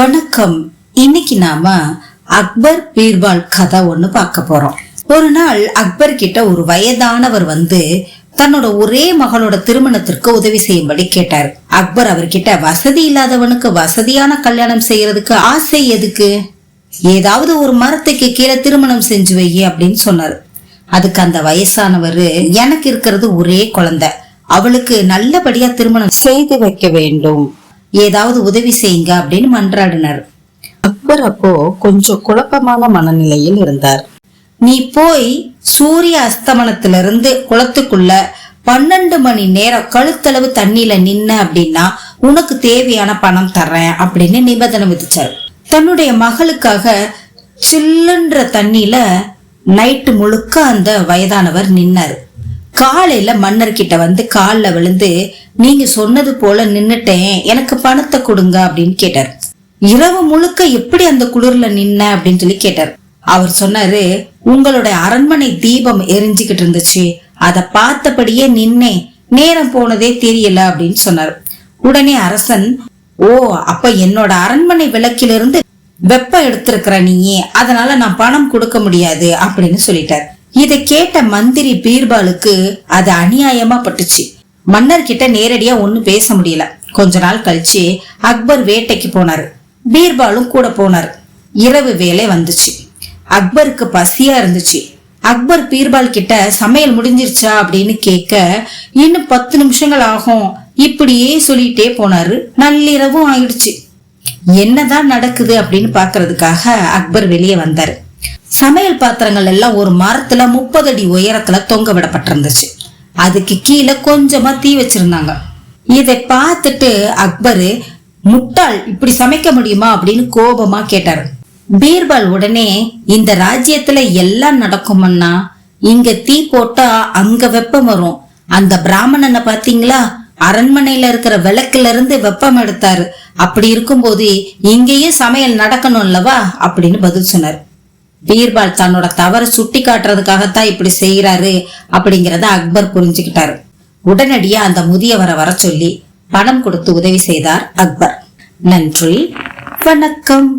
வணக்கம். இன்னைக்கு நாம அக்பர் பீர்பால் கதை ஒண்ணு பார்க்க போறோம். ஒரு நாள் அக்பர் கிட்ட ஒரு வயதானவர் வந்து தன்னோட ஒரே மகளோட திருமணத்திற்கு உதவி செய்யும்படி கேட்டாரு. அக்பர் அவர்கிட்ட வசதி இல்லாதவனுக்கு வசதியான கல்யாணம் செய்யறதுக்கு ஆசை எதுக்கு, ஏதாவது ஒரு மரத்துக்கு கீழே திருமணம் செஞ்சு வை அப்படின்னு சொன்னாரு. அதுக்கு அந்த வயசானவர், எனக்கு இருக்கிறது ஒரே குழந்தை, அவளுக்கு நல்லபடியா திருமணம் செய்து வைக்க வேண்டும், ஏதாவது உதவி செய்யுங்க அப்படின்னு மன்றாடினார். அக்பர் அப்போ கொஞ்சம் குழப்பமான மனநிலையில் இருந்தார். நீ போய் சூரிய அஸ்தமனத்திலிருந்து குளத்துக்குள்ள 12 மணி நேரம் கழுத்தளவு தண்ணியில நின்ன அப்படின்னா உனக்கு தேவையான பணம் தர்றேன் அப்படின்னு நிபந்தனை விதிச்சார். தன்னுடைய மகளுக்காக சில்லுன்ற தண்ணியில நைட்டு முழுக்க அந்த வயதானவர் நின்னாரு. காலையில மன்னர்கிட்ட வந்து காலில் விழுந்து, நீங்க சொன்னது போல நின்னுட்டேன், எனக்கு பணத்தை கொடுங்க அப்படின்னு கேட்டார். இரவு முழுக்க எப்படி அந்த குளிர்ல நின்ன அப்படின்னு சொல்லி கேட்டார். அவர் சொன்னாரு, உங்களுடைய அரண்மனை தீபம் எரிஞ்சுக்கிட்டு இருந்துச்சு, அத பார்த்தபடியே நின்னேன், நேரம் போனதே தெரியல அப்படின்னு சொன்னார். உடனே அரசன், ஓ அப்ப என்னோட அரண்மனை விளக்கிலிருந்து வெப்பம் எடுத்திருக்கிற நீயே, அதனால நான் பணம் கொடுக்க முடியாது அப்படின்னு சொல்லிட்டார். இதை கேட்ட மந்திரி பீர்பாலுக்கு அது அநியாயமா பட்டுச்சு. மன்னர்கிட்ட நேரடியா ஒண்ணும் பேச முடியல. கொஞ்ச நாள் கழிச்சு அக்பர் வேட்டைக்கு போனாரு. பீர்பாலும் கூட போனாரு. இரவு வேலை வந்துச்சு. அக்பருக்கு பசியா இருந்துச்சு. அக்பர் பீர்பால் கிட்ட சமையல் முடிஞ்சிருச்சா அப்படின்னு கேட்க, இன்னும் 10 நிமிஷங்கள் ஆகும் இப்படியே சொல்லிட்டே போனாரு. நள்ளிரவும் ஆயிடுச்சு. என்னதான் நடக்குது அப்படின்னு பாக்குறதுக்காக அக்பர் வெளியே வந்தாரு. சமையல் பாத்திரங்கள் எல்லாம் ஒரு மரத்துல 30 அடி உயரத்துல தொங்க விடப்பட்டிருந்துச்சு. அதுக்கு கீழே கொஞ்சமா தீ வச்சிருந்தாங்க. இதை பார்த்துட்டு அக்பரு, முட்டாள், இப்படி சமைக்க முடியுமா அப்படின்னு கோபமா கேட்டாரு. பீர்பால் உடனே, இந்த ராஜ்யத்துல எல்லாம் நடக்கும்னா, இங்க தீ போட்டா அங்க வெப்பம் வரும், அந்த பிராமணனை பாத்தீங்களா, அரண்மனையில இருக்கிற விளக்குல இருந்து வெப்பம் எடுத்தாரு, அப்படி இருக்கும்போது இங்கேயும் சமையல் நடக்கணும் அல்லவா அப்படின்னு பதில் சொன்னார். பீர்பால் தன்னோட தவறை சுட்டி காட்டுறதுக்காகத்தான் இப்படி செய்யறாரு அப்படிங்கறத அக்பர் புரிஞ்சுக்கிட்டாரு. உடனடியா அந்த முதியவரை வர சொல்லி பணம் கொடுத்து உதவி செய்தார் அக்பர். நன்றி, வணக்கம்.